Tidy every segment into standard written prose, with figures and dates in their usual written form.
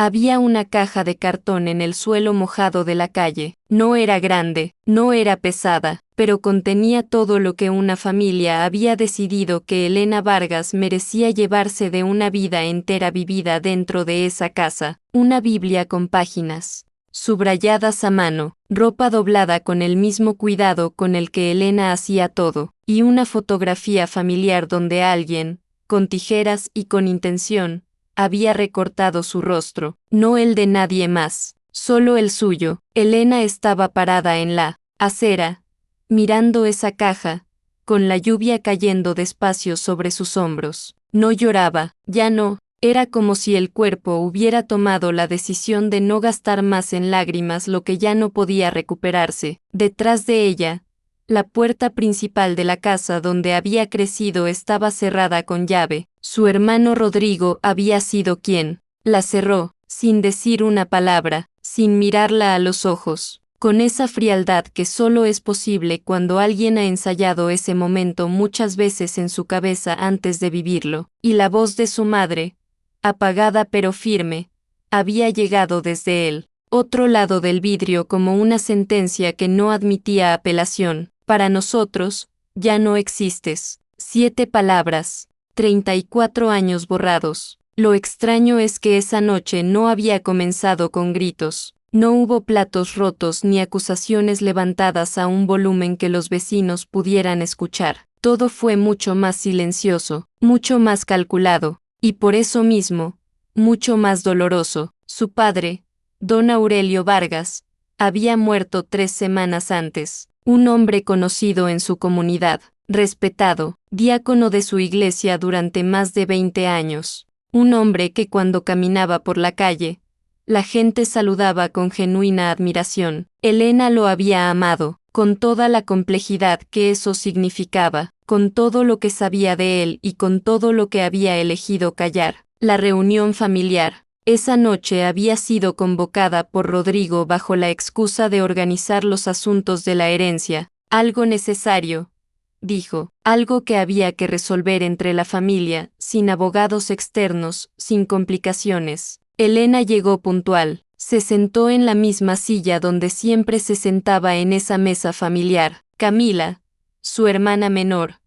Había una caja de cartón en el suelo mojado de la calle. No era grande, no era pesada, pero contenía todo lo que una familia había decidido que Elena Vargas merecía llevarse de una vida entera vivida dentro de esa casa. Una Biblia con páginas subrayadas a mano, ropa doblada con el mismo cuidado con el que Elena hacía todo, y una fotografía familiar donde alguien, con tijeras y con intención, había recortado su rostro, no el de nadie más, solo el suyo. Elena estaba parada en la acera, mirando esa caja, con la lluvia cayendo despacio sobre sus hombros. No lloraba, ya no. Era como si el cuerpo hubiera tomado la decisión de no gastar más en lágrimas lo que ya no podía recuperarse. Detrás de ella, la puerta principal de la casa donde había crecido estaba cerrada con llave. Su hermano Rodrigo había sido quien la cerró, sin decir una palabra, sin mirarla a los ojos, con esa frialdad que solo es posible cuando alguien ha ensayado ese momento muchas veces en su cabeza antes de vivirlo. Y la voz de su madre, apagada pero firme, había llegado desde el otro lado del vidrio como una sentencia que no admitía apelación. Para nosotros, ya no existes. 7 palabras, 34 años borrados. Lo extraño es que esa noche no había comenzado con gritos. No hubo platos rotos ni acusaciones levantadas a un volumen que los vecinos pudieran escuchar. Todo fue mucho más silencioso, mucho más calculado, y por eso mismo, mucho más doloroso. Su padre, don Aurelio Vargas, había muerto 3 semanas antes. Un hombre conocido en su comunidad, respetado, diácono de su iglesia durante más de 20 años. Un hombre que cuando caminaba por la calle, la gente saludaba con genuina admiración. Elena lo había amado, con toda la complejidad que eso significaba, con todo lo que sabía de él y con todo lo que había elegido callar. La reunión familiar. Esa noche había sido convocada por Rodrigo bajo la excusa de organizar los asuntos de la herencia, algo necesario, dijo, algo que había que resolver entre la familia, sin abogados externos, sin complicaciones. Elena llegó puntual, se sentó en la misma silla donde siempre se sentaba en esa mesa familiar. Camila, su hermana menor,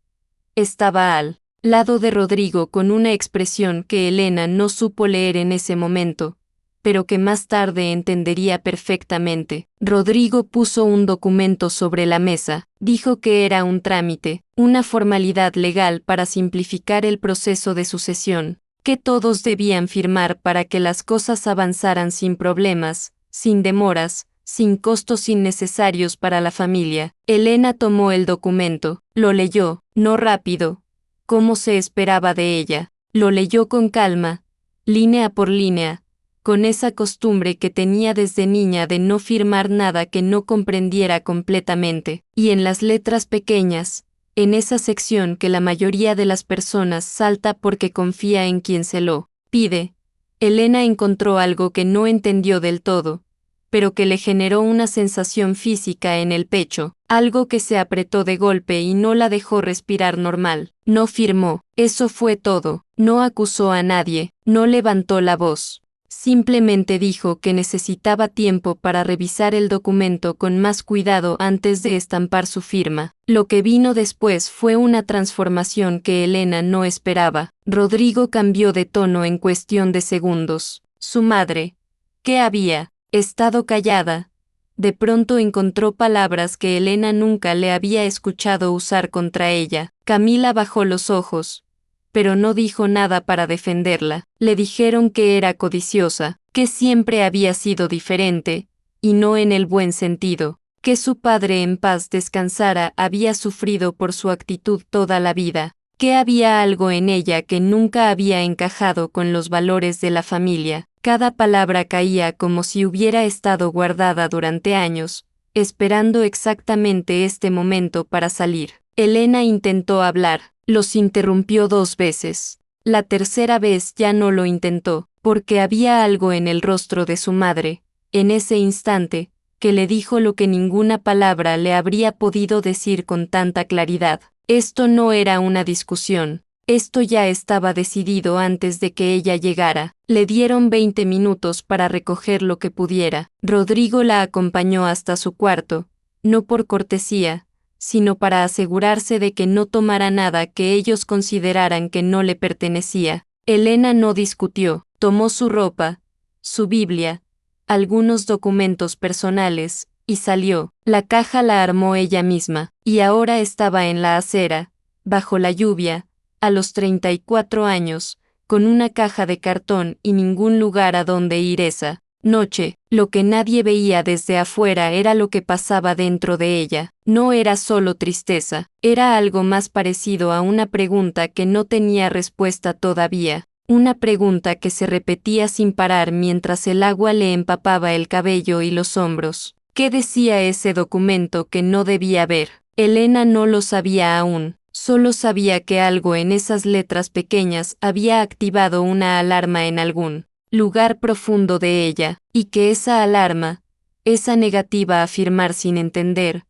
estaba al lado de Rodrigo con una expresión que Elena no supo leer en ese momento, pero que más tarde entendería perfectamente. Rodrigo puso un documento sobre la mesa, dijo que era un trámite, una formalidad legal para simplificar el proceso de sucesión, que todos debían firmar para que las cosas avanzaran sin problemas, sin demoras, sin costos innecesarios para la familia. Elena tomó el documento, lo leyó, no rápido, como se esperaba de ella, lo leyó con calma, línea por línea, con esa costumbre que tenía desde niña de no firmar nada que no comprendiera completamente, y en las letras pequeñas, en esa sección que la mayoría de las personas salta porque confía en quien se lo pide, Elena encontró algo que no entendió del todo, pero que le generó una sensación física en el pecho, algo que se apretó de golpe y no la dejó respirar normal. No firmó, eso fue todo, no acusó a nadie, no levantó la voz. Simplemente dijo que necesitaba tiempo para revisar el documento con más cuidado antes de estampar su firma. Lo que vino después fue una transformación que Elena no esperaba. Rodrigo cambió de tono en cuestión de segundos. Su madre, que había estado callada, de pronto encontró palabras que Elena nunca le había escuchado usar contra ella. Camila bajó los ojos, pero no dijo nada para defenderla. Le dijeron que era codiciosa, que siempre había sido diferente, y no en el buen sentido, que su padre en paz descansara había sufrido por su actitud toda la vida, que había algo en ella que nunca había encajado con los valores de la familia. Cada palabra caía como si hubiera estado guardada durante años, esperando exactamente este momento para salir. Elena intentó hablar, los interrumpió 2 veces. La tercera vez ya no lo intentó, porque había algo en el rostro de su madre, en ese instante, que le dijo lo que ninguna palabra le habría podido decir con tanta claridad. Esto no era una discusión, Esto ya estaba decidido antes de que ella llegara. Le dieron 20 minutos para recoger lo que pudiera. Rodrigo la acompañó hasta su cuarto, no por cortesía, sino para asegurarse de que no tomara nada que ellos consideraran que no le pertenecía. Elena no discutió, tomó su ropa, su Biblia, algunos documentos personales, y salió. La caja la armó ella misma, y ahora estaba en la acera, bajo la lluvia, a los 34 años, con una caja de cartón y ningún lugar a donde ir esa noche. Lo que nadie veía desde afuera era lo que pasaba dentro de ella. No era solo tristeza, era algo más parecido a una pregunta que no tenía respuesta todavía. Una pregunta que se repetía sin parar mientras el agua le empapaba el cabello y los hombros. ¿Qué decía ese documento que no debía ver? Elena no lo sabía aún. Solo sabía que algo en esas letras pequeñas había activado una alarma en algún lugar profundo de ella, y que esa alarma, esa negativa a afirmar sin entender,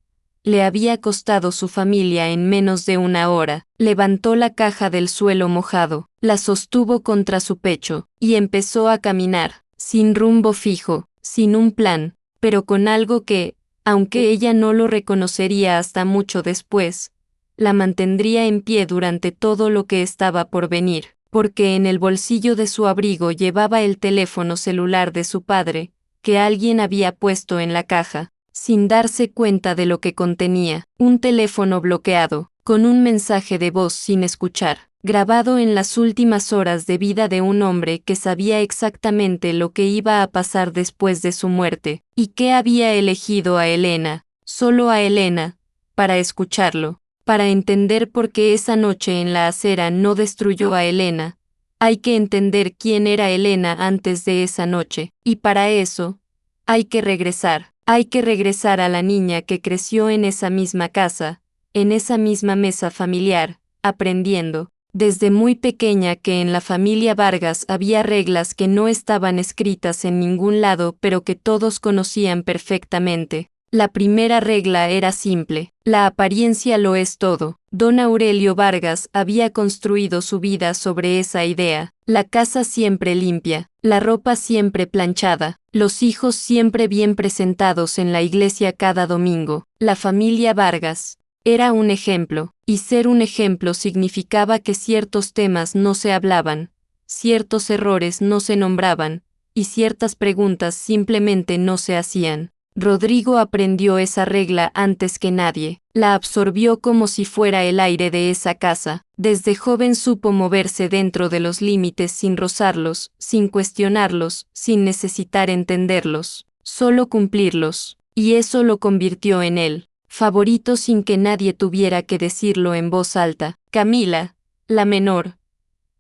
le había costado su familia en menos de una hora. Levantó la caja del suelo mojado, la sostuvo contra su pecho, y empezó a caminar, sin rumbo fijo, sin un plan, pero con algo que, aunque ella no lo reconocería hasta mucho después, la mantendría en pie durante todo lo que estaba por venir, porque en el bolsillo de su abrigo llevaba el teléfono celular de su padre, que alguien había puesto en la caja, sin darse cuenta de lo que contenía, un teléfono bloqueado, con un mensaje de voz sin escuchar, grabado en las últimas horas de vida de un hombre que sabía exactamente lo que iba a pasar después de su muerte, y que había elegido a Elena, solo a Elena, para escucharlo. Para entender por qué esa noche en la acera no destruyó a Elena, hay que entender quién era Elena antes de esa noche, y para eso, hay que regresar a la niña que creció en esa misma casa, en esa misma mesa familiar, aprendiendo, desde muy pequeña que en la familia Vargas había reglas que no estaban escritas en ningún lado pero que todos conocían perfectamente. La primera regla era simple: la apariencia lo es todo. Don Aurelio Vargas había construido su vida sobre esa idea. La casa siempre limpia, la ropa siempre planchada, los hijos siempre bien presentados en la iglesia cada domingo. La familia Vargas era un ejemplo, y ser un ejemplo significaba que ciertos temas no se hablaban, ciertos errores no se nombraban, y ciertas preguntas simplemente no se hacían. Rodrigo aprendió esa regla antes que nadie, la absorbió como si fuera el aire de esa casa. Desde joven supo moverse dentro de los límites sin rozarlos, sin cuestionarlos, sin necesitar entenderlos, solo cumplirlos, y eso lo convirtió en él favorito sin que nadie tuviera que decirlo en voz alta. Camila, la menor,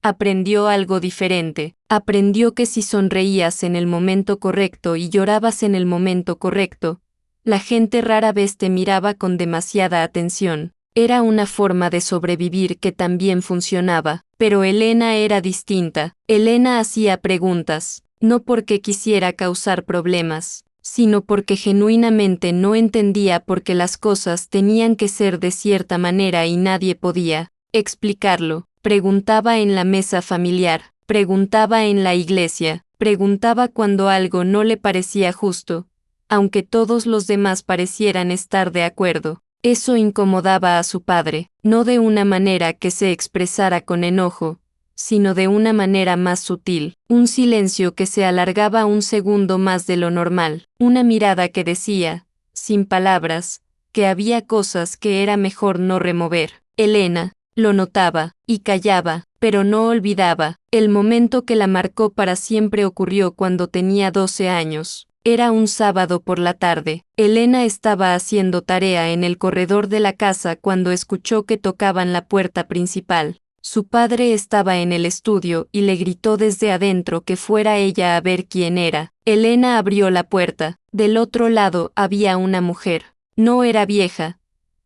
aprendió algo diferente. Aprendió que si sonreías en el momento correcto y llorabas en el momento correcto, la gente rara vez te miraba con demasiada atención. Era una forma de sobrevivir que también funcionaba, pero Elena era distinta. Elena hacía preguntas, no porque quisiera causar problemas, sino porque genuinamente no entendía por qué las cosas tenían que ser de cierta manera y nadie podía explicarlo. Preguntaba en la mesa familiar, preguntaba en la iglesia, preguntaba cuando algo no le parecía justo, aunque todos los demás parecieran estar de acuerdo. Eso incomodaba a su padre, no de una manera que se expresara con enojo, sino de una manera más sutil, un silencio que se alargaba un segundo más de lo normal, una mirada que decía, sin palabras, que había cosas que era mejor no remover. Elena lo notaba, y callaba, pero no olvidaba. El momento que la marcó para siempre ocurrió cuando tenía 12 años. Era un sábado por la tarde. Elena estaba haciendo tarea en el corredor de la casa cuando escuchó que tocaban la puerta principal. Su padre estaba en el estudio y le gritó desde adentro que fuera ella a ver quién era. Elena abrió la puerta. Del otro lado había una mujer. No era vieja,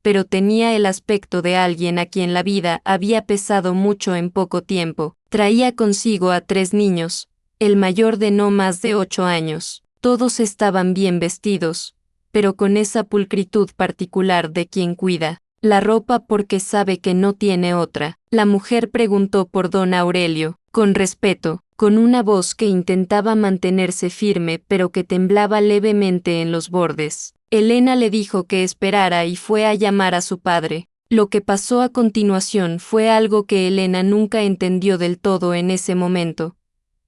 pero tenía el aspecto de alguien a quien la vida había pesado mucho en poco tiempo. Traía consigo a 3 niños, el mayor de no más de 8 años. Todos estaban bien vestidos, pero con esa pulcritud particular de quien cuida La ropa porque sabe que no tiene otra. La mujer preguntó por don Aurelio, con respeto, con una voz que intentaba mantenerse firme pero que temblaba levemente en los bordes. Elena le dijo que esperara y fue a llamar a su padre. Lo que pasó a continuación fue algo que Elena nunca entendió del todo en ese momento,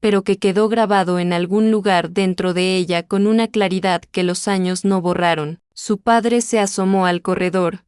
pero que quedó grabado en algún lugar dentro de ella con una claridad que los años no borraron. Su padre se asomó al corredor,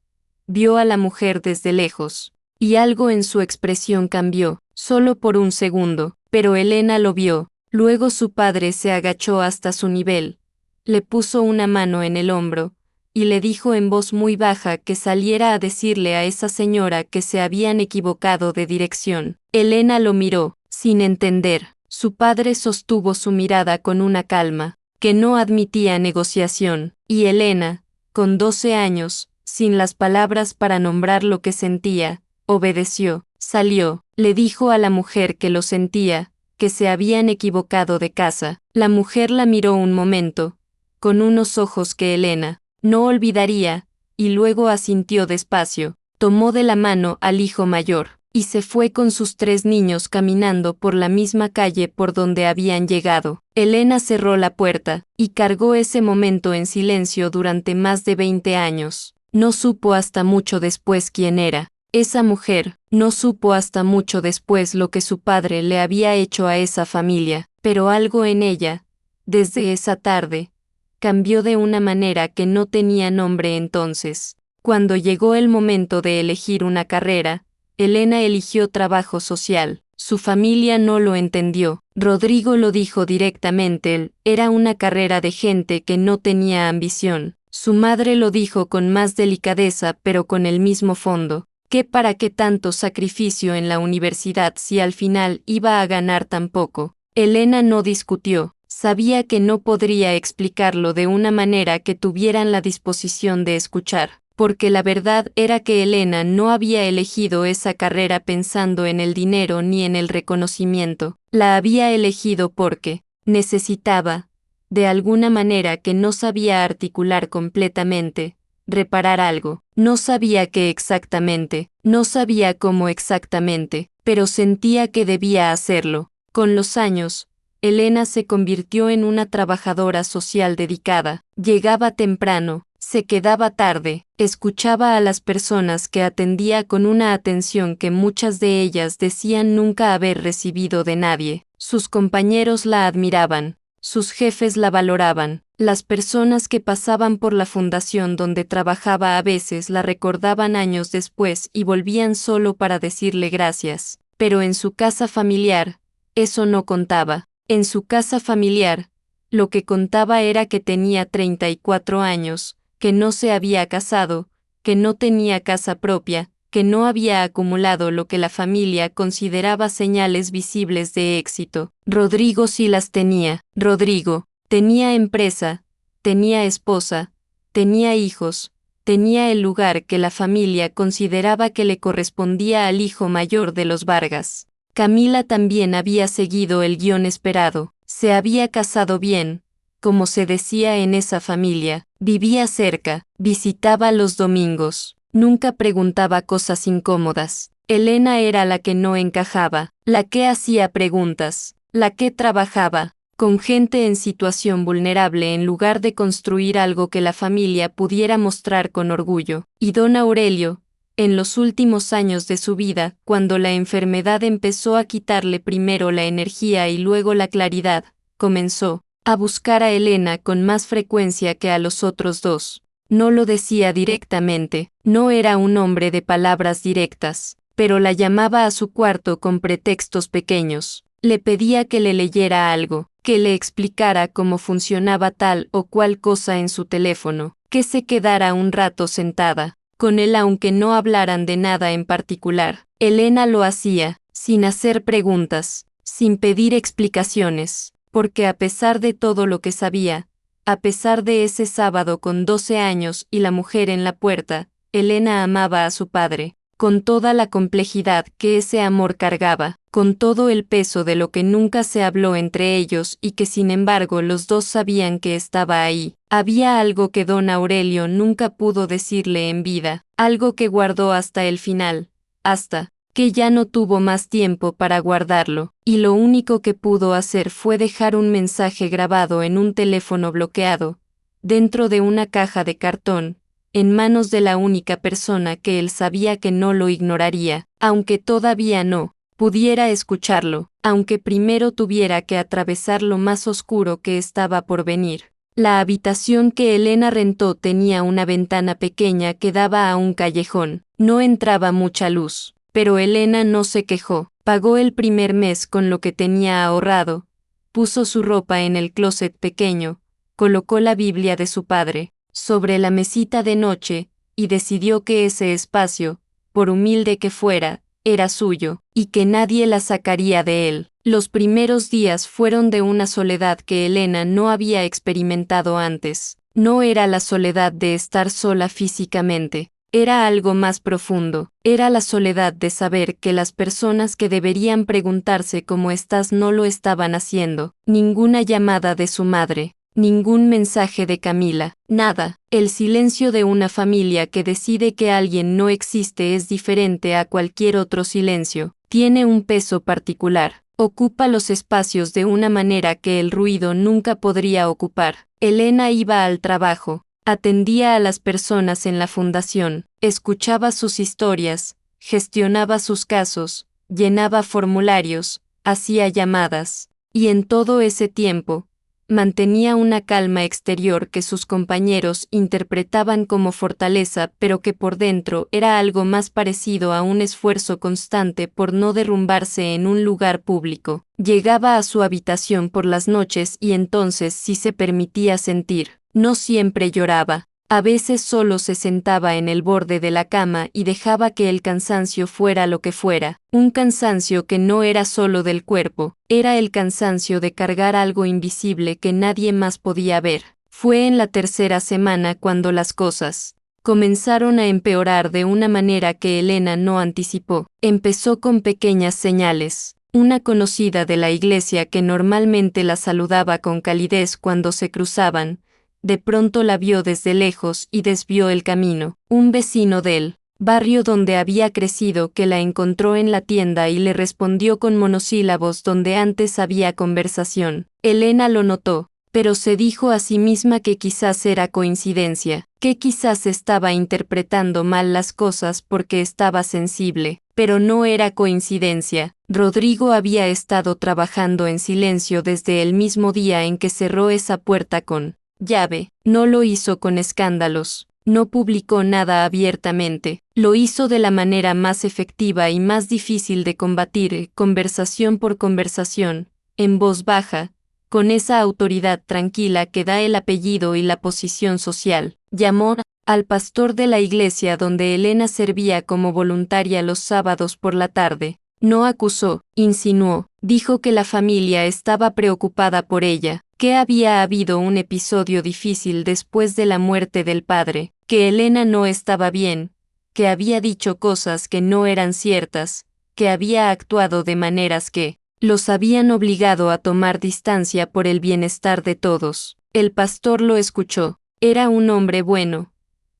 vio a la mujer desde lejos, y algo en su expresión cambió, solo por un segundo, pero Elena lo vio. Luego su padre se agachó hasta su nivel, le puso una mano en el hombro, y le dijo en voz muy baja que saliera a decirle a esa señora que se habían equivocado de dirección. Elena lo miró, sin entender. Su padre sostuvo su mirada con una calma, que no admitía negociación, y Elena, con 12 años, sin las palabras para nombrar lo que sentía, obedeció, salió, le dijo a la mujer que lo sentía, que se habían equivocado de casa. La mujer la miró un momento, con unos ojos que Elena no olvidaría, y luego asintió despacio, tomó de la mano al hijo mayor, y se fue con sus 3 niños caminando por la misma calle por donde habían llegado. Elena cerró la puerta, y cargó ese momento en silencio durante más de 20 años. No supo hasta mucho después quién era esa mujer, no supo hasta mucho después lo que su padre le había hecho a esa familia, pero algo en ella, desde esa tarde, cambió de una manera que no tenía nombre entonces. Cuando llegó el momento de elegir una carrera, Elena eligió trabajo social. Su familia no lo entendió. Rodrigo lo dijo directamente, era una carrera de gente que no tenía ambición. Su madre lo dijo con más delicadeza pero con el mismo fondo. ¿Qué para qué tanto sacrificio en la universidad si al final iba a ganar tan poco? Elena no discutió. Sabía que no podría explicarlo de una manera que tuvieran la disposición de escuchar, porque la verdad era que Elena no había elegido esa carrera pensando en el dinero ni en el reconocimiento. La había elegido porque necesitaba, de alguna manera que no sabía articular completamente, reparar algo. No sabía qué exactamente, no sabía cómo exactamente, pero sentía que debía hacerlo. Con los años, Elena se convirtió en una trabajadora social dedicada. Llegaba temprano, se quedaba tarde, escuchaba a las personas que atendía con una atención que muchas de ellas decían nunca haber recibido de nadie. Sus compañeros la admiraban, sus jefes la valoraban. Las personas que pasaban por la fundación donde trabajaba a veces la recordaban años después y volvían solo para decirle gracias. Pero en su casa familiar, eso no contaba. En su casa familiar, lo que contaba era que tenía 34 años, que no se había casado, que no tenía casa propia, que no había acumulado lo que la familia consideraba señales visibles de éxito. Rodrigo sí las tenía. Rodrigo tenía empresa, tenía esposa, tenía hijos, tenía el lugar que la familia consideraba que le correspondía al hijo mayor de los Vargas. Camila también había seguido el guión esperado, se había casado bien, como se decía en esa familia, vivía cerca, visitaba los domingos, nunca preguntaba cosas incómodas. Elena era la que no encajaba, la que hacía preguntas, la que trabajaba con gente en situación vulnerable en lugar de construir algo que la familia pudiera mostrar con orgullo. Y don Aurelio, en los últimos años de su vida, cuando la enfermedad empezó a quitarle primero la energía y luego la claridad, comenzó a buscar a Elena con más frecuencia que a los otros dos. No lo decía directamente, no era un hombre de palabras directas, pero la llamaba a su cuarto con pretextos pequeños. Le pedía que le leyera algo, que le explicara cómo funcionaba tal o cual cosa en su teléfono, que se quedara un rato sentada con él aunque no hablaran de nada en particular. Elena lo hacía, sin hacer preguntas, sin pedir explicaciones, porque a pesar de todo lo que sabía, a pesar de ese sábado con 12 años y la mujer en la puerta, Elena amaba a su padre, con toda la complejidad que ese amor cargaba, con todo el peso de lo que nunca se habló entre ellos y que sin embargo los dos sabían que estaba ahí. Había algo que don Aurelio nunca pudo decirle en vida, algo que guardó hasta el final, hasta que ya no tuvo más tiempo para guardarlo, y lo único que pudo hacer fue dejar un mensaje grabado en un teléfono bloqueado, dentro de una caja de cartón, en manos de la única persona que él sabía que no lo ignoraría, aunque todavía no pudiera escucharlo, aunque primero tuviera que atravesar lo más oscuro que estaba por venir. La habitación que Elena rentó tenía una ventana pequeña que daba a un callejón. No entraba mucha luz, pero Elena no se quejó. Pagó el primer mes con lo que tenía ahorrado, puso su ropa en el closet pequeño, colocó la Biblia de su padre sobre la mesita de noche, y decidió que ese espacio, por humilde que fuera, era suyo, y que nadie la sacaría de él. Los primeros días fueron de una soledad que Elena no había experimentado antes. No era la soledad de estar sola físicamente, era algo más profundo, era la soledad de saber que las personas que deberían preguntarse cómo estás no lo estaban haciendo. Ninguna llamada de su madre, ningún mensaje de Camila, nada. El silencio de una familia que decide que alguien no existe es diferente a cualquier otro silencio. Tiene un peso particular. Ocupa los espacios de una manera que el ruido nunca podría ocupar. Elena iba al trabajo, atendía a las personas en la fundación, escuchaba sus historias, gestionaba sus casos, llenaba formularios, hacía llamadas, y en todo ese tiempo, mantenía una calma exterior que sus compañeros interpretaban como fortaleza, pero que por dentro era algo más parecido a un esfuerzo constante por no derrumbarse en un lugar público. Llegaba a su habitación por las noches y entonces sí se permitía sentir. No siempre lloraba. A veces solo se sentaba en el borde de la cama y dejaba que el cansancio fuera lo que fuera, un cansancio que no era solo del cuerpo, era el cansancio de cargar algo invisible que nadie más podía ver. Fue en la tercera semana cuando las cosas comenzaron a empeorar de una manera que Elena no anticipó. Empezó con pequeñas señales. Una conocida de la iglesia que normalmente la saludaba con calidez cuando se cruzaban, de pronto la vio desde lejos y desvió el camino. Un vecino del barrio donde había crecido que la encontró en la tienda y le respondió con monosílabos donde antes había conversación. Elena lo notó, pero se dijo a sí misma que quizás era coincidencia, que quizás estaba interpretando mal las cosas porque estaba sensible, pero no era coincidencia. Rodrigo había estado trabajando en silencio desde el mismo día en que cerró esa puerta con llave. No lo hizo con escándalos, no publicó nada abiertamente, lo hizo de la manera más efectiva y más difícil de combatir, conversación por conversación, en voz baja, con esa autoridad tranquila que da el apellido y la posición social. Llamó al pastor de la iglesia donde Elena servía como voluntaria los sábados por la tarde. No acusó, insinuó, dijo que la familia estaba preocupada por ella, que había habido un episodio difícil después de la muerte del padre, que Elena no estaba bien, que había dicho cosas que no eran ciertas, que había actuado de maneras que los habían obligado a tomar distancia por el bienestar de todos. El pastor lo escuchó. Era un hombre bueno,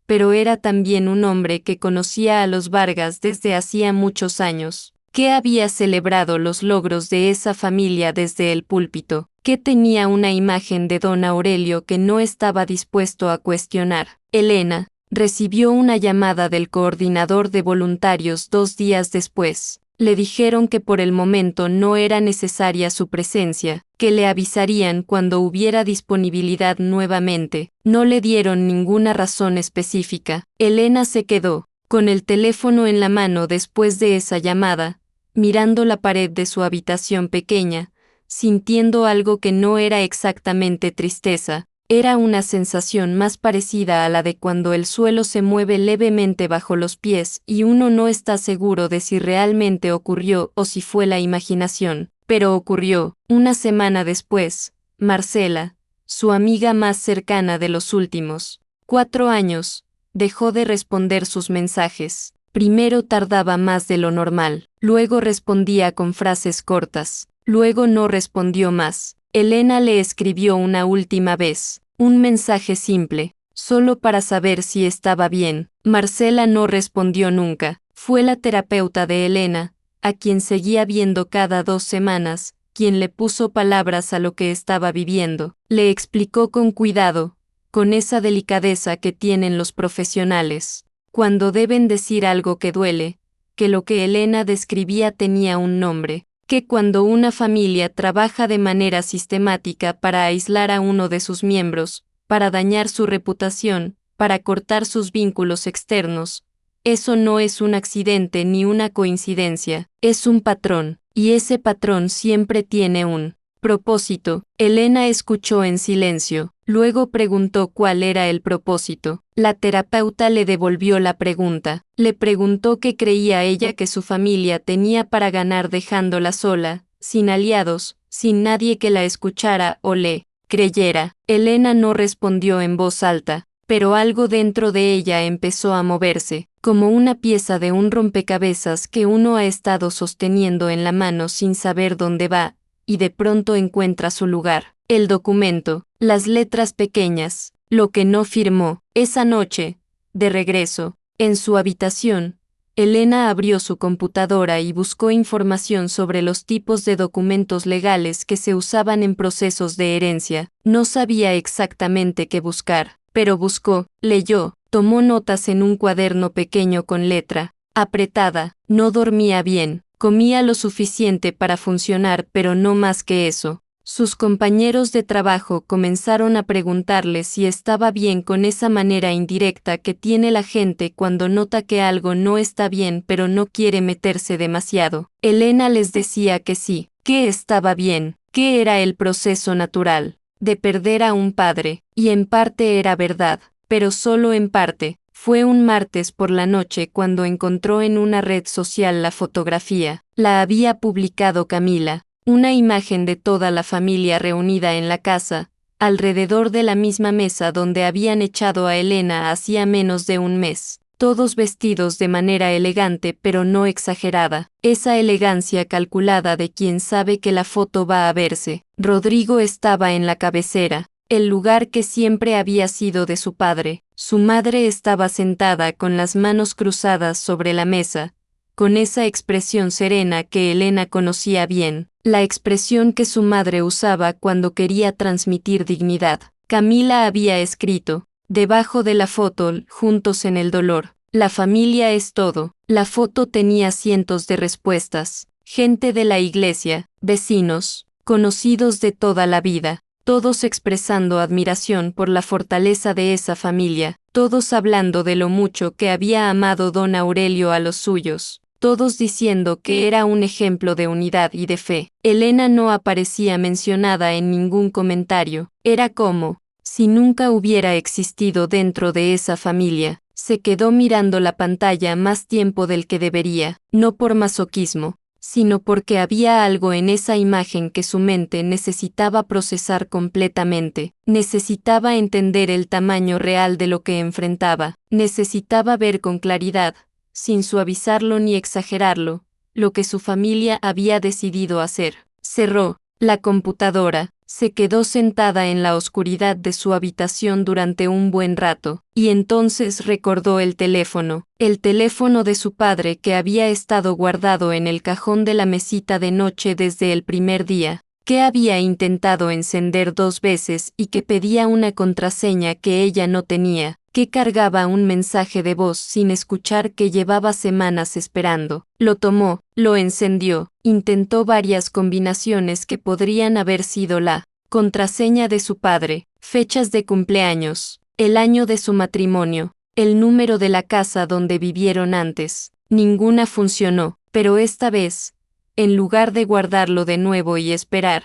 pero era también un hombre que conocía a los Vargas desde hacía muchos años, que había celebrado los logros de esa familia desde el púlpito, que tenía una imagen de don Aurelio que no estaba dispuesto a cuestionar. Elena recibió una llamada del coordinador de voluntarios 2 días después. Le dijeron que por el momento no era necesaria su presencia, que le avisarían cuando hubiera disponibilidad nuevamente. No le dieron ninguna razón específica. Elena se quedó con el teléfono en la mano después de esa llamada, mirando la pared de su habitación pequeña, sintiendo algo que no era exactamente tristeza. Era una sensación más parecida a la de cuando el suelo se mueve levemente bajo los pies y uno no está seguro de si realmente ocurrió o si fue la imaginación. Pero ocurrió. Una semana después, Marcela, su amiga más cercana de los últimos 4 años, dejó de responder sus mensajes. Primero tardaba más de lo normal, luego respondía con frases cortas, luego no respondió más. Elena le escribió una última vez, un mensaje simple, solo para saber si estaba bien. Marcela no respondió nunca. Fue la terapeuta de Elena, a quien seguía viendo cada 2 semanas, quien le puso palabras a lo que estaba viviendo. Le explicó con cuidado, con esa delicadeza que tienen los profesionales, cuando deben decir algo que duele, que lo que Elena describía tenía un nombre, que cuando una familia trabaja de manera sistemática para aislar a uno de sus miembros, para dañar su reputación, para cortar sus vínculos externos, eso no es un accidente ni una coincidencia, es un patrón, y ese patrón siempre tiene un propósito. Elena escuchó en silencio, luego preguntó cuál era el propósito. La terapeuta le devolvió la pregunta, le preguntó qué creía ella que su familia tenía para ganar dejándola sola, sin aliados, sin nadie que la escuchara o le creyera. Elena no respondió en voz alta, pero algo dentro de ella empezó a moverse, como una pieza de un rompecabezas que uno ha estado sosteniendo en la mano sin saber dónde va, y de pronto encuentra su lugar. El documento, las letras pequeñas, lo que no firmó. Esa noche, de regreso, en su habitación, Elena abrió su computadora y buscó información sobre los tipos de documentos legales que se usaban en procesos de herencia. No sabía exactamente qué buscar, pero buscó, leyó, tomó notas en un cuaderno pequeño con letra apretada. No dormía bien, comía lo suficiente para funcionar, pero no más que eso. Sus compañeros de trabajo comenzaron a preguntarle si estaba bien con esa manera indirecta que tiene la gente cuando nota que algo no está bien pero no quiere meterse demasiado. Elena les decía que sí, que estaba bien, que era el proceso natural de perder a un padre, y en parte era verdad, pero solo en parte. Fue un martes por la noche cuando encontró en una red social la fotografía. La había publicado Camila, una imagen de toda la familia reunida en la casa, alrededor de la misma mesa donde habían echado a Elena hacía menos de un mes, todos vestidos de manera elegante pero no exagerada, esa elegancia calculada de quien sabe que la foto va a verse. Rodrigo estaba en la cabecera, el lugar que siempre había sido de su padre. Su madre estaba sentada con las manos cruzadas sobre la mesa, con esa expresión serena que Elena conocía bien, la expresión que su madre usaba cuando quería transmitir dignidad. Camila había escrito, debajo de la foto, juntos en el dolor, la familia es todo. La foto tenía cientos de respuestas, gente de la iglesia, vecinos, conocidos de toda la vida, todos expresando admiración por la fortaleza de esa familia, todos hablando de lo mucho que había amado don Aurelio a los suyos, todos diciendo que era un ejemplo de unidad y de fe. Elena no aparecía mencionada en ningún comentario, era como si nunca hubiera existido dentro de esa familia. Se quedó mirando la pantalla más tiempo del que debería, no por masoquismo, sino porque había algo en esa imagen que su mente necesitaba procesar completamente, necesitaba entender el tamaño real de lo que enfrentaba, necesitaba ver con claridad, sin suavizarlo ni exagerarlo, lo que su familia había decidido hacer. Cerró la computadora, se quedó sentada en la oscuridad de su habitación durante un buen rato, y entonces recordó el teléfono de su padre que había estado guardado en el cajón de la mesita de noche desde el primer día, que había intentado encender 2 veces y que pedía una contraseña que ella no tenía, que cargaba un mensaje de voz sin escuchar que llevaba semanas esperando. Lo tomó, lo encendió, intentó varias combinaciones que podrían haber sido la contraseña de su padre, fechas de cumpleaños, el año de su matrimonio, el número de la casa donde vivieron antes. Ninguna funcionó, pero esta vez, en lugar de guardarlo de nuevo y esperar,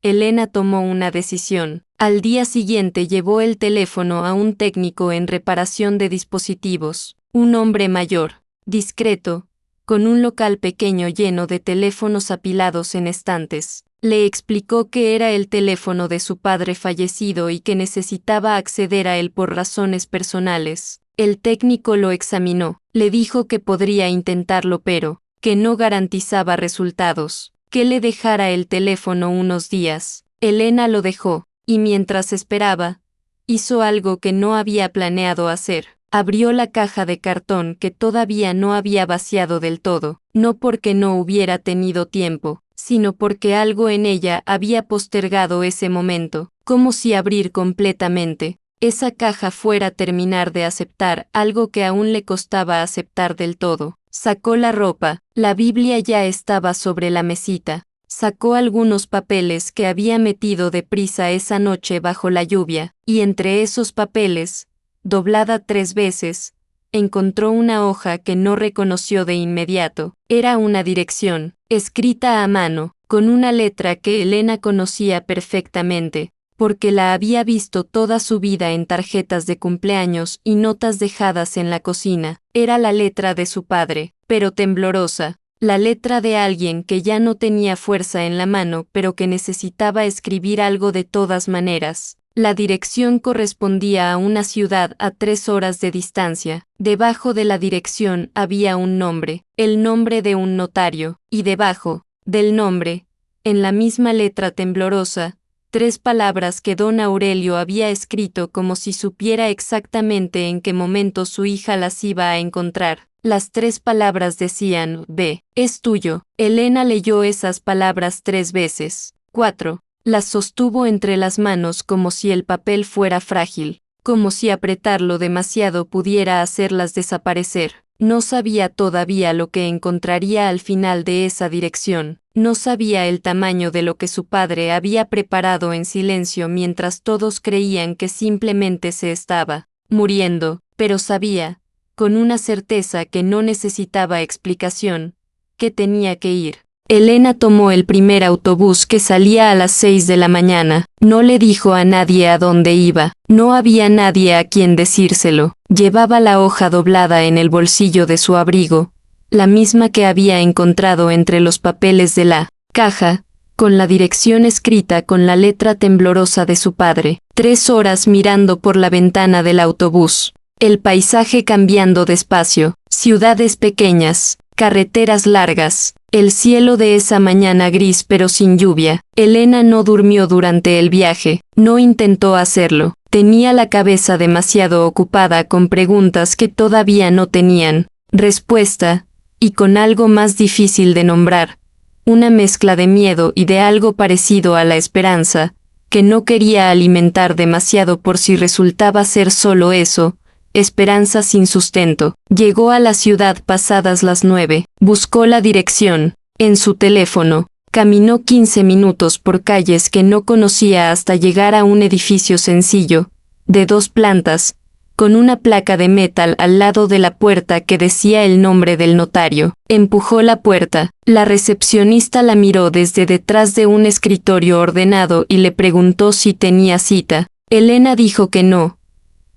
Elena tomó una decisión. Al día siguiente llevó el teléfono a un técnico en reparación de dispositivos, un hombre mayor, discreto, con un local pequeño lleno de teléfonos apilados en estantes. Le explicó que era el teléfono de su padre fallecido y que necesitaba acceder a él por razones personales. El técnico lo examinó, le dijo que podría intentarlo pero que no garantizaba resultados, que le dejara el teléfono unos días. Elena lo dejó, y mientras esperaba, hizo algo que no había planeado hacer. Abrió la caja de cartón que todavía no había vaciado del todo, no porque no hubiera tenido tiempo, sino porque algo en ella había postergado ese momento, como si abrir completamente esa caja fuera terminar de aceptar algo que aún le costaba aceptar del todo. Sacó la ropa, la Biblia ya estaba sobre la mesita. Sacó algunos papeles que había metido deprisa esa noche bajo la lluvia, y entre esos papeles, doblada 3 veces, encontró una hoja que no reconoció de inmediato. Era una dirección, escrita a mano, con una letra que Elena conocía perfectamente, porque la había visto toda su vida en tarjetas de cumpleaños y notas dejadas en la cocina. Era la letra de su padre, pero temblorosa, la letra de alguien que ya no tenía fuerza en la mano pero que necesitaba escribir algo de todas maneras. La dirección correspondía a una ciudad a 3 horas de distancia. Debajo de la dirección había un nombre, el nombre de un notario, y debajo del nombre, en la misma letra temblorosa, 3 palabras que don Aurelio había escrito como si supiera exactamente en qué momento su hija las iba a encontrar. Las 3 palabras decían, «B, es tuyo». Elena leyó esas palabras 3 veces. 4. Las sostuvo entre las manos como si el papel fuera frágil, como si apretarlo demasiado pudiera hacerlas desaparecer. No sabía todavía lo que encontraría al final de esa dirección. No sabía el tamaño de lo que su padre había preparado en silencio mientras todos creían que simplemente se estaba muriendo, pero sabía, con una certeza que no necesitaba explicación, que tenía que ir. Elena tomó el primer autobús que salía a las 6 de la mañana. No le dijo a nadie a dónde iba. No había nadie a quien decírselo. Llevaba la hoja doblada en el bolsillo de su abrigo, la misma que había encontrado entre los papeles de la caja, con la dirección escrita con la letra temblorosa de su padre. 3 horas mirando por la ventana del autobús. El paisaje cambiando despacio. Ciudades pequeñas, carreteras largas. El cielo de esa mañana gris pero sin lluvia. Elena no durmió durante el viaje, no intentó hacerlo. Tenía la cabeza demasiado ocupada con preguntas que todavía no tenían respuesta, y con algo más difícil de nombrar, una mezcla de miedo y de algo parecido a la esperanza, que no quería alimentar demasiado por si resultaba ser solo eso, esperanza sin sustento. Llegó a la ciudad pasadas las 9, buscó la dirección en su teléfono, caminó 15 minutos por calles que no conocía hasta llegar a un edificio sencillo, de 2 plantas, con una placa de metal al lado de la puerta que decía el nombre del notario. Empujó la puerta. La recepcionista la miró desde detrás de un escritorio ordenado y le preguntó si tenía cita. Elena dijo que no,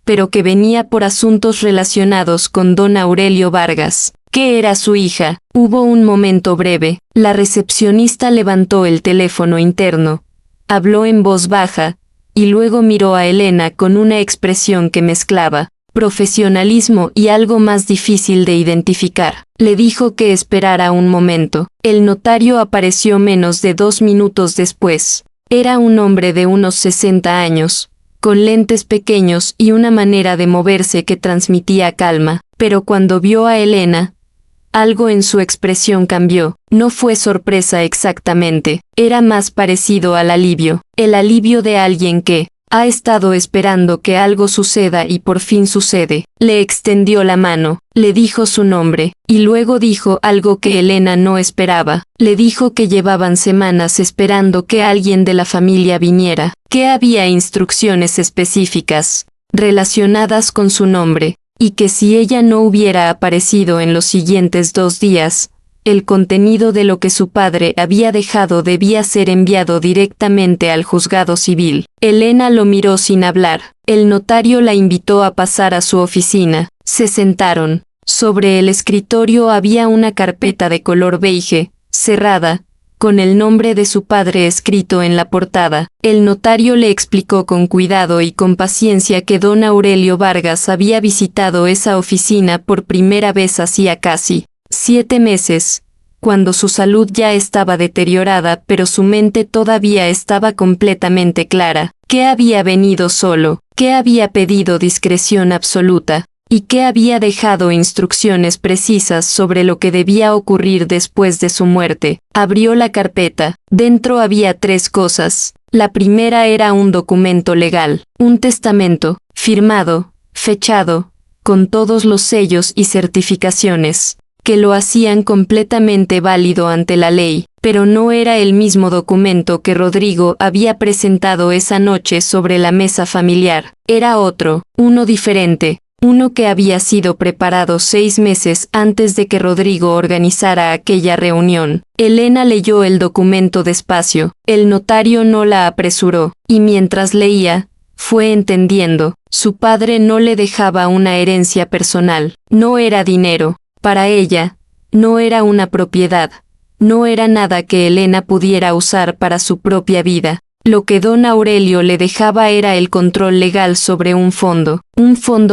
pero que venía por asuntos relacionados con don Aurelio Vargas, que era su hija. Hubo un momento breve. La recepcionista levantó el teléfono interno, habló en voz baja, y luego miró a Elena con una expresión que mezclaba profesionalismo y algo más difícil de identificar. Le dijo que esperara un momento. El notario apareció menos de 2 minutos después. Era un hombre de unos 60 años, con lentes pequeños y una manera de moverse que transmitía calma, pero cuando vio a Elena, algo en su expresión cambió. No fue sorpresa exactamente, era más parecido al alivio, el alivio de alguien que ha estado esperando que algo suceda y por fin sucede. Le extendió la mano, le dijo su nombre, y luego dijo algo que Elena no esperaba. Le dijo que llevaban semanas esperando que alguien de la familia viniera, que había instrucciones específicas relacionadas con su nombre, y que si ella no hubiera aparecido en los siguientes 2 días, el contenido de lo que su padre había dejado debía ser enviado directamente al juzgado civil. Elena lo miró sin hablar. El notario la invitó a pasar a su oficina. Se sentaron. Sobre el escritorio había una carpeta de color beige, cerrada, con el nombre de su padre escrito en la portada. El notario le explicó con cuidado y con paciencia que don Aurelio Vargas había visitado esa oficina por primera vez hacía casi 7 meses, cuando su salud ya estaba deteriorada pero su mente todavía estaba completamente clara, que había venido solo, que había pedido discreción absoluta, y que había dejado instrucciones precisas sobre lo que debía ocurrir después de su muerte. Abrió la carpeta. Dentro había 3 cosas. La primera era un documento legal, un testamento, firmado, fechado, con todos los sellos y certificaciones, que lo hacían completamente válido ante la ley, pero no era el mismo documento que Rodrigo había presentado esa noche sobre la mesa familiar. Era otro, uno diferente, uno que había sido preparado 6 meses antes de que Rodrigo organizara aquella reunión. Elena leyó el documento despacio, el notario no la apresuró, y mientras leía, fue entendiendo, su padre no le dejaba una herencia personal, no era dinero, para ella, no era una propiedad, no era nada que Elena pudiera usar para su propia vida. Lo que don Aurelio le dejaba era el control legal sobre un fondo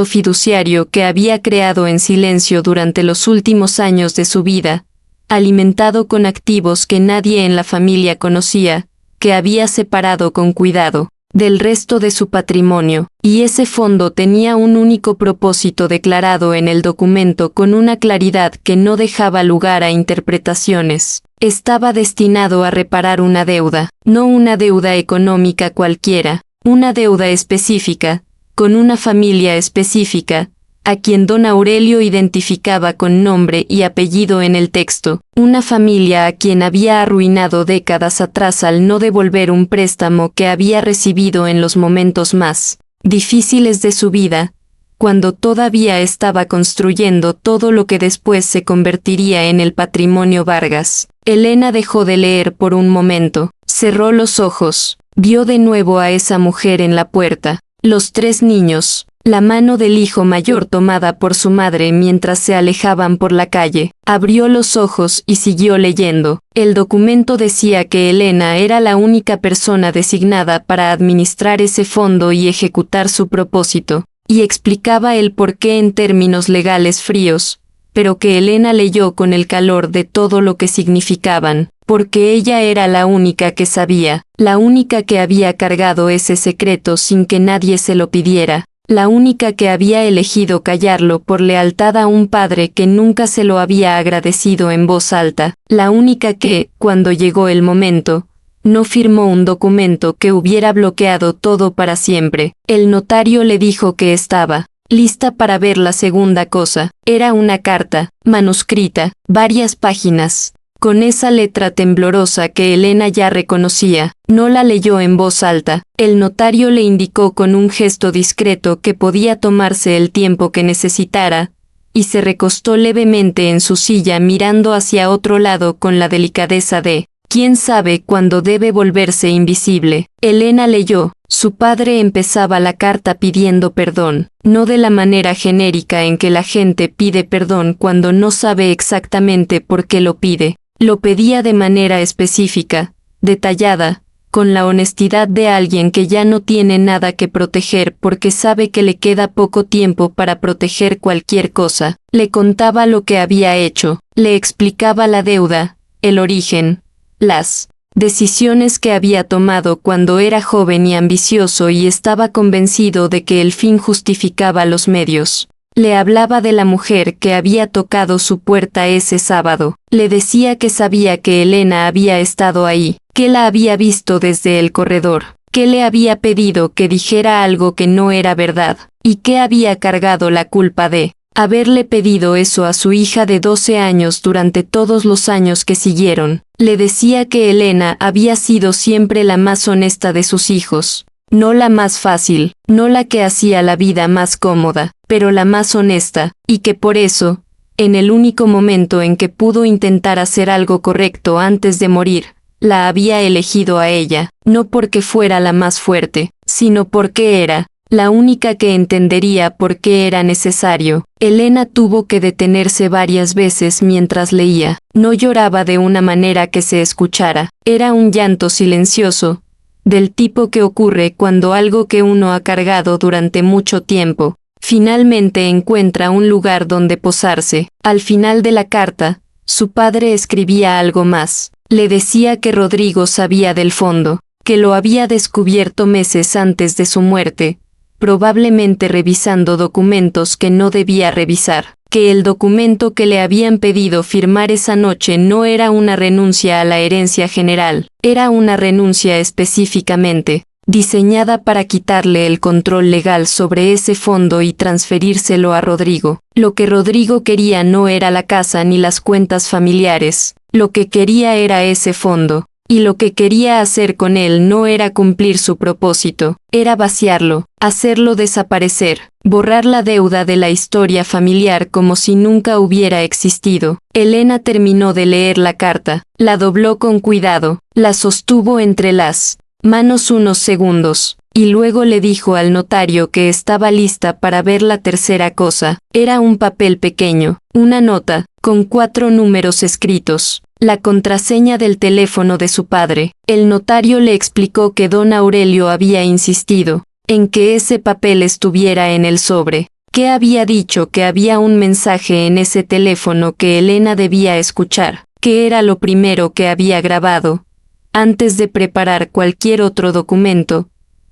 fiduciario que había creado en silencio durante los últimos años de su vida, alimentado con activos que nadie en la familia conocía, que había separado con cuidado del resto de su patrimonio, y ese fondo tenía un único propósito declarado en el documento con una claridad que no dejaba lugar a interpretaciones. Estaba destinado a reparar una deuda, no una deuda económica cualquiera, una deuda específica, con una familia específica, a quien don Aurelio identificaba con nombre y apellido en el texto, una familia a quien había arruinado décadas atrás al no devolver un préstamo que había recibido en los momentos más difíciles de su vida, cuando todavía estaba construyendo todo lo que después se convertiría en el patrimonio Vargas. Elena dejó de leer por un momento, cerró los ojos, vio de nuevo a esa mujer en la puerta, los 3 niños, la mano del hijo mayor tomada por su madre mientras se alejaban por la calle. Abrió los ojos y siguió leyendo. El documento decía que Elena era la única persona designada para administrar ese fondo y ejecutar su propósito, y explicaba el porqué en términos legales fríos, pero que Elena leyó con el calor de todo lo que significaban, porque ella era la única que sabía, la única que había cargado ese secreto sin que nadie se lo pidiera, la única que había elegido callarlo por lealtad a un padre que nunca se lo había agradecido en voz alta, la única que, cuando llegó el momento, no firmó un documento que hubiera bloqueado todo para siempre. El notario le dijo que estaba lista para ver la segunda cosa. Era una carta, manuscrita, varias páginas, con esa letra temblorosa que Elena ya reconocía. No la leyó en voz alta. El notario le indicó con un gesto discreto que podía tomarse el tiempo que necesitara, y se recostó levemente en su silla mirando hacia otro lado con la delicadeza de ¿quién sabe cuándo debe volverse invisible? Elena leyó. Su padre empezaba la carta pidiendo perdón, no de la manera genérica en que la gente pide perdón cuando no sabe exactamente por qué lo pide. Lo pedía de manera específica, detallada, con la honestidad de alguien que ya no tiene nada que proteger porque sabe que le queda poco tiempo para proteger cualquier cosa. Le contaba lo que había hecho, le explicaba la deuda, el origen, las decisiones que había tomado cuando era joven y ambicioso y estaba convencido de que el fin justificaba los medios. Le hablaba de la mujer que había tocado su puerta ese sábado. Le decía que sabía que Elena había estado ahí, que la había visto desde el corredor, que le había pedido que dijera algo que no era verdad, y que había cargado la culpa de haberle pedido eso a su hija de 12 años durante todos los años que siguieron. Le decía que Elena había sido siempre la más honesta de sus hijos, no la más fácil, no la que hacía la vida más cómoda, pero la más honesta, y que por eso, en el único momento en que pudo intentar hacer algo correcto antes de morir, la había elegido a ella, no porque fuera la más fuerte, sino porque era la única que entendería por qué era necesario. Elena tuvo que detenerse varias veces mientras leía. No lloraba de una manera que se escuchara. Era un llanto silencioso, del tipo que ocurre cuando algo que uno ha cargado durante mucho tiempo, finalmente encuentra un lugar donde posarse. Al final de la carta, su padre escribía algo más. Le decía que Rodrigo sabía del fondo, que lo había descubierto meses antes de su muerte, probablemente revisando documentos que no debía revisar, que el documento que le habían pedido firmar esa noche no era una renuncia a la herencia general, era una renuncia específicamente diseñada para quitarle el control legal sobre ese fondo y transferírselo a Rodrigo. Lo que Rodrigo quería no era la casa ni las cuentas familiares, lo que quería era ese fondo, y lo que quería hacer con él no era cumplir su propósito, era vaciarlo, hacerlo desaparecer, borrar la deuda de la historia familiar como si nunca hubiera existido. Elena terminó de leer la carta, la dobló con cuidado, la sostuvo entre las manos unos segundos, y luego le dijo al notario que estaba lista para ver la tercera cosa. Era un papel pequeño, una nota, con 4 números escritos, la contraseña del teléfono de su padre. El notario le explicó que don Aurelio había insistido en que ese papel estuviera en el sobre, que había dicho que había un mensaje en ese teléfono que Elena debía escuchar, que era lo primero que había grabado, antes de preparar cualquier otro documento,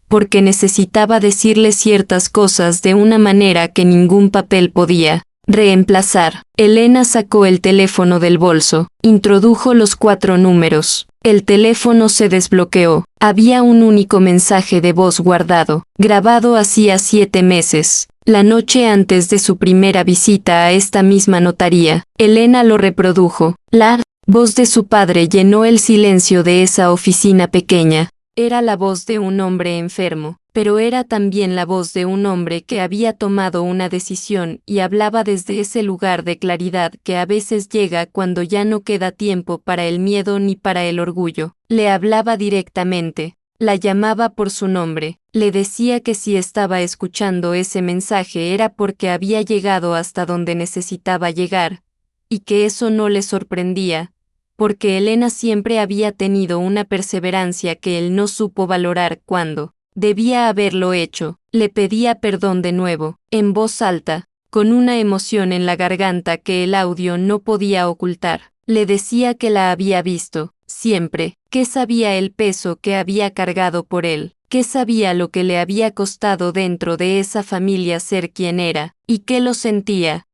porque necesitaba decirle ciertas cosas de una manera que ningún papel podía reemplazar. Elena sacó el teléfono del bolso, introdujo los 4 números. El teléfono se desbloqueó. Había un único mensaje de voz guardado, grabado hacía 7 meses, la noche antes de su primera visita a esta misma notaría. Elena lo reprodujo. La voz de su padre llenó el silencio de esa oficina pequeña. Era la voz de un hombre enfermo, pero era también la voz de un hombre que había tomado una decisión y hablaba desde ese lugar de claridad que a veces llega cuando ya no queda tiempo para el miedo ni para el orgullo. Le hablaba directamente, la llamaba por su nombre, le decía que si estaba escuchando ese mensaje era porque había llegado hasta donde necesitaba llegar, y que eso no le sorprendía, porque Elena siempre había tenido una perseverancia que él no supo valorar cuando debía haberlo hecho. Le pedía perdón de nuevo, en voz alta, con una emoción en la garganta que el audio no podía ocultar. Le decía que la había visto, siempre, que sabía el peso que había cargado por él, que sabía lo que le había costado dentro de esa familia ser quien era, y que lo sentía,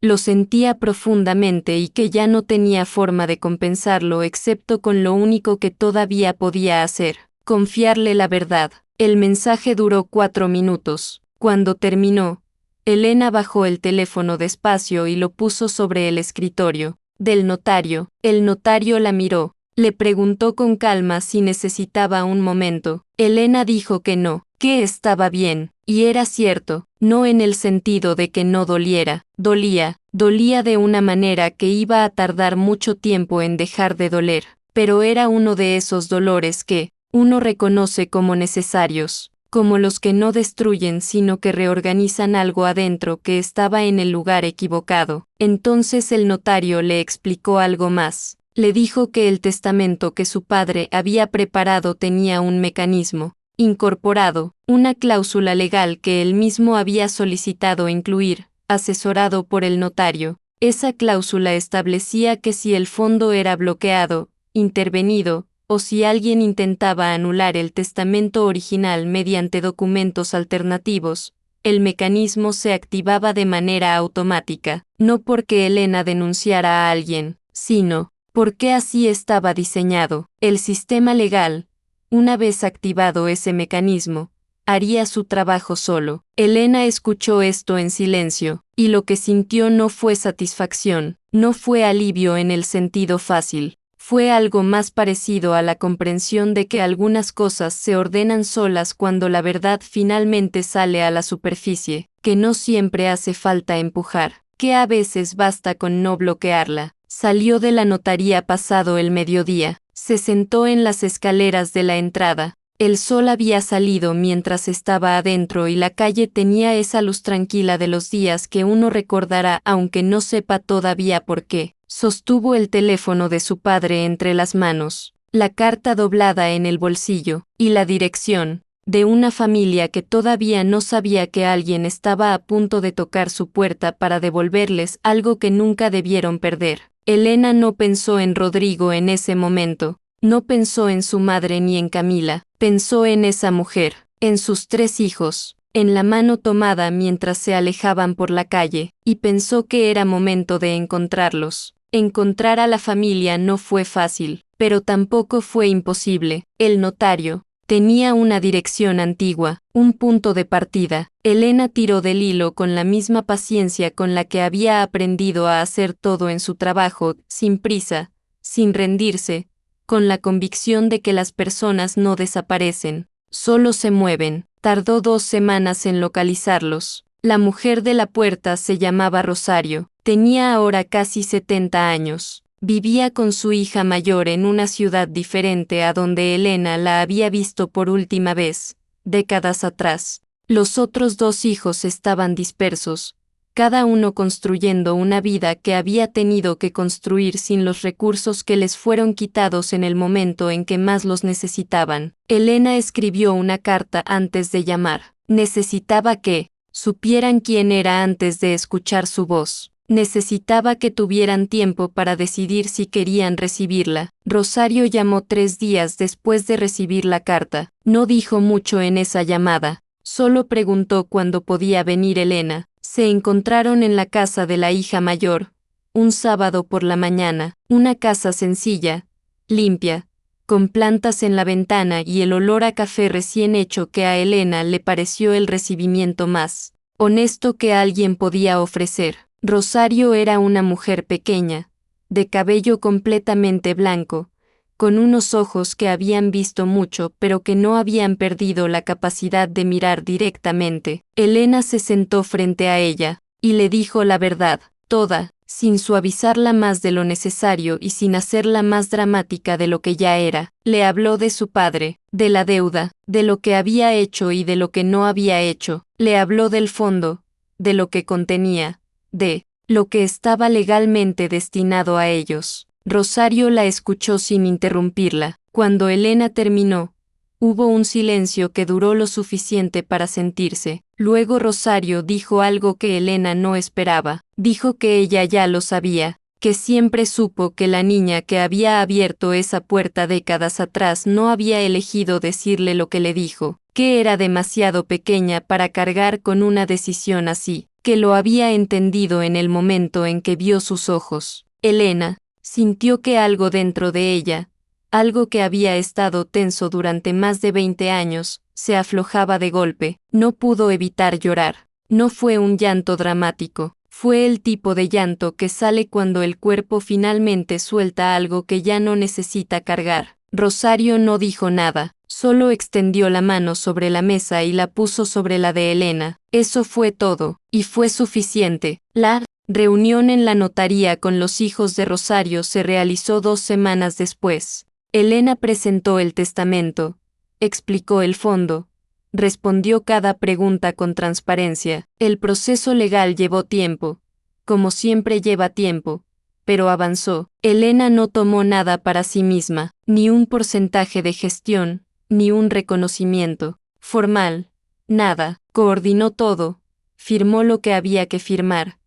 lo sentía profundamente y que ya no tenía forma de compensarlo excepto con lo único que todavía podía hacer, confiarle la verdad. El mensaje duró 4 minutos. Cuando terminó, Elena bajó el teléfono despacio y lo puso sobre el escritorio del notario. El notario la miró, le preguntó con calma si necesitaba un momento. Elena dijo que no, que estaba bien, y era cierto, no en el sentido de que no doliera, dolía de una manera que iba a tardar mucho tiempo en dejar de doler, pero era uno de esos dolores que uno reconoce como necesarios, como los que no destruyen sino que reorganizan algo adentro que estaba en el lugar equivocado. Entonces el notario le explicó algo más. Le dijo que el testamento que su padre había preparado tenía un mecanismo incorporado, una cláusula legal que él mismo había solicitado incluir, asesorado por el notario. Esa cláusula establecía que si el fondo era bloqueado, intervenido, o si alguien intentaba anular el testamento original mediante documentos alternativos, el mecanismo se activaba de manera automática, no porque Elena denunciara a alguien, sino porque así estaba diseñado. El sistema legal, una vez activado ese mecanismo, haría su trabajo solo. Elena escuchó esto en silencio, y lo que sintió no fue satisfacción, no fue alivio en el sentido fácil, fue algo más parecido a la comprensión de que algunas cosas se ordenan solas cuando la verdad finalmente sale a la superficie, que no siempre hace falta empujar, que a veces basta con no bloquearla. Salió de la notaría pasado el mediodía, se sentó en las escaleras de la entrada, El sol había salido mientras estaba adentro y la calle tenía esa luz tranquila de los días que uno recordará aunque no sepa todavía por qué. Sostuvo el teléfono de su padre entre las manos, la carta doblada en el bolsillo, y la dirección de una familia que todavía no sabía que alguien estaba a punto de tocar su puerta para devolverles algo que nunca debieron perder. Elena no pensó en Rodrigo en ese momento. No pensó en su madre ni en Camila, pensó en esa mujer, en sus 3 hijos, en la mano tomada mientras se alejaban por la calle, y pensó que era momento de encontrarlos. Encontrar a la familia no fue fácil, pero tampoco fue imposible. El notario tenía una dirección antigua, un punto de partida. Elena tiró del hilo con la misma paciencia con la que había aprendido a hacer todo en su trabajo, sin prisa, sin rendirse, con la convicción de que las personas no desaparecen, solo se mueven. Tardó 2 semanas en localizarlos. La mujer de la puerta se llamaba Rosario, tenía ahora casi 70 años. Vivía con su hija mayor en una ciudad diferente a donde Elena la había visto por última vez, décadas atrás. Los otros 2 hijos estaban dispersos, cada uno construyendo una vida que había tenido que construir sin los recursos que les fueron quitados en el momento en que más los necesitaban. Elena escribió una carta antes de llamar. Necesitaba que supieran quién era antes de escuchar su voz. Necesitaba que tuvieran tiempo para decidir si querían recibirla. Rosario llamó 3 días después de recibir la carta. No dijo mucho en esa llamada, solo preguntó cuándo podía venir Elena. Se encontraron en la casa de la hija mayor, un sábado por la mañana, una casa sencilla, limpia, con plantas en la ventana y el olor a café recién hecho que a Elena le pareció el recibimiento más honesto que alguien podía ofrecer. Rosario era una mujer pequeña, de cabello completamente blanco, con unos ojos que habían visto mucho pero que no habían perdido la capacidad de mirar directamente. Elena se sentó frente a ella, y le dijo la verdad, toda, sin suavizarla más de lo necesario y sin hacerla más dramática de lo que ya era. Le habló de su padre, de la deuda, de lo que había hecho y de lo que no había hecho. Le habló del fondo, de lo que contenía, de lo que estaba legalmente destinado a ellos. Rosario la escuchó sin interrumpirla. Cuando Elena terminó, hubo un silencio que duró lo suficiente para sentirse. Luego Rosario dijo algo que Elena no esperaba. Dijo que ella ya lo sabía, que siempre supo que la niña que había abierto esa puerta décadas atrás no había elegido decirle lo que le dijo, que era demasiado pequeña para cargar con una decisión así, que lo había entendido en el momento en que vio sus ojos. Elena sintió que algo dentro de ella, algo que había estado tenso durante más de 20 años, se aflojaba de golpe. No pudo evitar llorar. No fue un llanto dramático, fue el tipo de llanto que sale cuando el cuerpo finalmente suelta algo que ya no necesita cargar. Rosario no dijo nada, solo extendió la mano sobre la mesa y la puso sobre la de Elena. Eso fue todo, y fue suficiente. La reunión en la notaría con los hijos de Rosario se realizó 2 semanas después. Elena presentó el testamento, explicó el fondo, respondió cada pregunta con transparencia. El proceso legal llevó tiempo, como siempre lleva tiempo, pero avanzó. Elena no tomó nada para sí misma, ni un porcentaje de gestión, ni un reconocimiento formal, nada. Coordinó todo, firmó lo que había que firmar,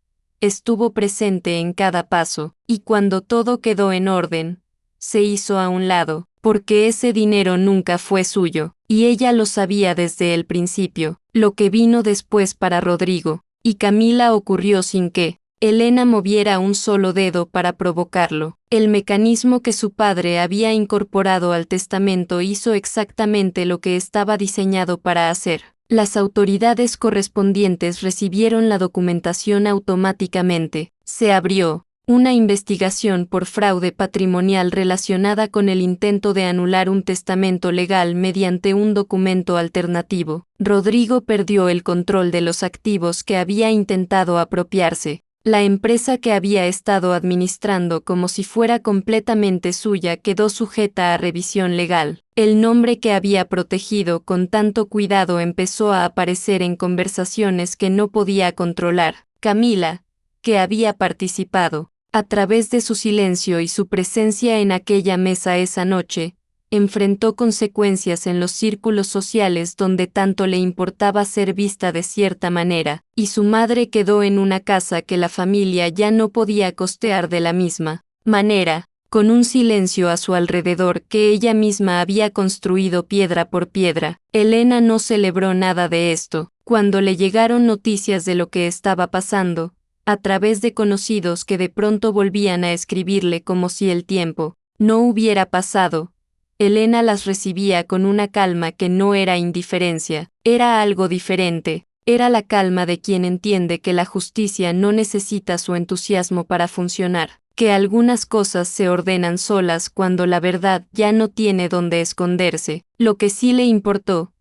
estuvo presente en cada paso, y cuando todo quedó en orden, se hizo a un lado, porque ese dinero nunca fue suyo, y ella lo sabía desde el principio. Lo que vino después para Rodrigo y Camila ocurrió sin que Elena moviera un solo dedo para provocarlo. El mecanismo que su padre había incorporado al testamento hizo exactamente lo que estaba diseñado para hacer. Las autoridades correspondientes recibieron la documentación automáticamente. Se abrió una investigación por fraude patrimonial relacionada con el intento de anular un testamento legal mediante un documento alternativo. Rodrigo perdió el control de los activos que había intentado apropiarse. La empresa que había estado administrando como si fuera completamente suya quedó sujeta a revisión legal. El nombre que había protegido con tanto cuidado empezó a aparecer en conversaciones que no podía controlar. Camila, que había participado, a través de su silencio y su presencia en aquella mesa esa noche, enfrentó consecuencias en los círculos sociales donde tanto le importaba ser vista de cierta manera, y su madre quedó en una casa que la familia ya no podía costear de la misma manera, con un silencio a su alrededor que ella misma había construido piedra por piedra. Elena no celebró nada de esto. Cuando le llegaron noticias de lo que estaba pasando, a través de conocidos que de pronto volvían a escribirle como si el tiempo no hubiera pasado, Elena las recibía con una calma que no era indiferencia, era algo diferente, era la calma de quien entiende que la justicia no necesita su entusiasmo para funcionar, que algunas cosas se ordenan solas cuando la verdad ya no tiene dónde esconderse. Lo que sí le importó,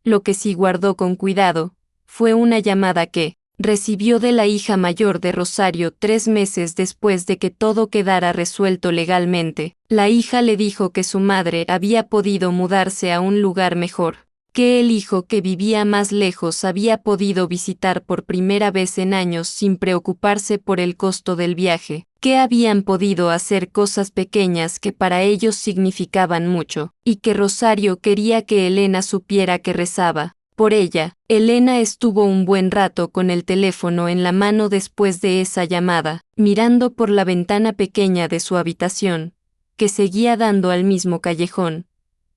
lo que sí guardó con cuidado, fue una llamada que recibió de la hija mayor de Rosario 3 meses después de que todo quedara resuelto legalmente. La hija le dijo que su madre había podido mudarse a un lugar mejor, que el hijo que vivía más lejos había podido visitar por primera vez en años sin preocuparse por el costo del viaje, que habían podido hacer cosas pequeñas que para ellos significaban mucho, y que Rosario quería que Elena supiera que rezaba por ella. Elena estuvo un buen rato con el teléfono en la mano después de esa llamada, mirando por la ventana pequeña de su habitación, que seguía dando al mismo callejón,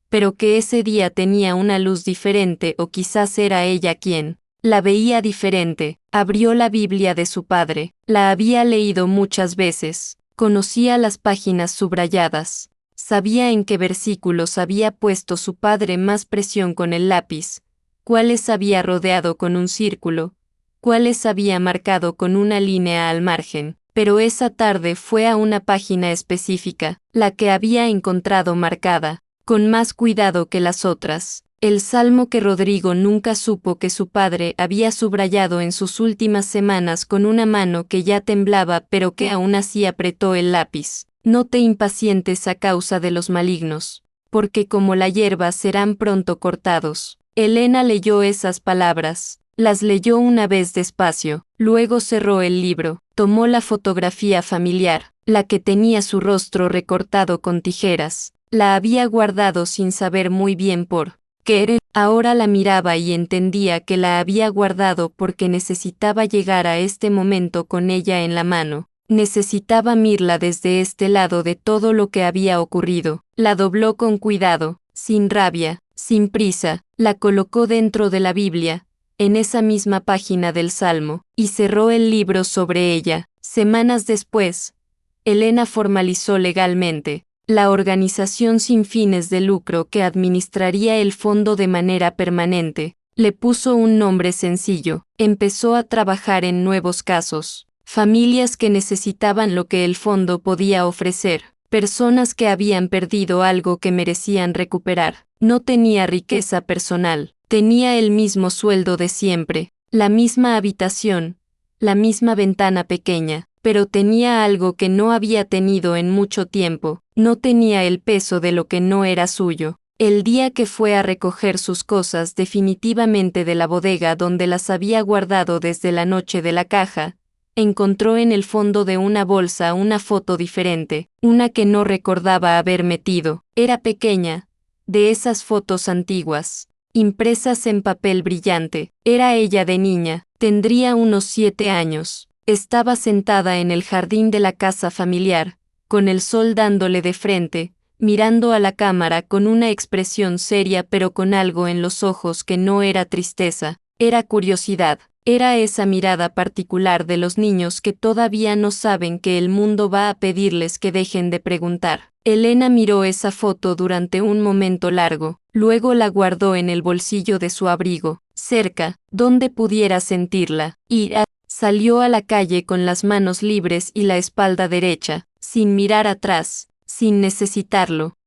pero que ese día tenía una luz diferente o quizás era ella quien la veía diferente. Abrió la Biblia de su padre, la había leído muchas veces, conocía las páginas subrayadas, sabía en qué versículos había puesto su padre más presión con el lápiz, cuáles había rodeado con un círculo, cuáles había marcado con una línea al margen, pero esa tarde fue a una página específica, la que había encontrado marcada, con más cuidado que las otras, el salmo que Rodrigo nunca supo que su padre había subrayado en sus últimas semanas con una mano que ya temblaba pero que aún así apretó el lápiz. No te impacientes a causa de los malignos, porque como la hierba serán pronto cortados. Elena leyó esas palabras, las leyó una vez despacio, luego cerró el libro, tomó la fotografía familiar, la que tenía su rostro recortado con tijeras, la había guardado sin saber muy bien por qué era. Ahora la miraba y entendía que la había guardado porque necesitaba llegar a este momento con ella en la mano, necesitaba mirarla desde este lado de todo lo que había ocurrido. La dobló con cuidado, sin rabia, sin prisa, la colocó dentro de la Biblia, en esa misma página del Salmo, y cerró el libro sobre ella. Semanas después, Elena formalizó legalmente la organización sin fines de lucro que administraría el fondo de manera permanente. Le puso un nombre sencillo, empezó a trabajar en nuevos casos, familias que necesitaban lo que el fondo podía ofrecer, personas que habían perdido algo que merecían recuperar. No tenía riqueza personal, tenía el mismo sueldo de siempre, la misma habitación, la misma ventana pequeña, pero tenía algo que no había tenido en mucho tiempo, no tenía el peso de lo que no era suyo. El día que fue a recoger sus cosas definitivamente de la bodega donde las había guardado desde la noche de la caja, encontró en el fondo de una bolsa una foto diferente, una que no recordaba haber metido. Era pequeña, de esas fotos antiguas, impresas en papel brillante. Era ella de niña, tendría unos 7 años. Estaba sentada en el jardín de la casa familiar, con el sol dándole de frente, mirando a la cámara con una expresión seria pero con algo en los ojos que no era tristeza, era curiosidad. Era esa mirada particular de los niños que todavía no saben que el mundo va a pedirles que dejen de preguntar. Elena miró esa foto durante un momento largo, luego la guardó en el bolsillo de su abrigo, cerca, donde pudiera sentirla, y salió a la calle con las manos libres y la espalda derecha, sin mirar atrás, sin necesitarlo.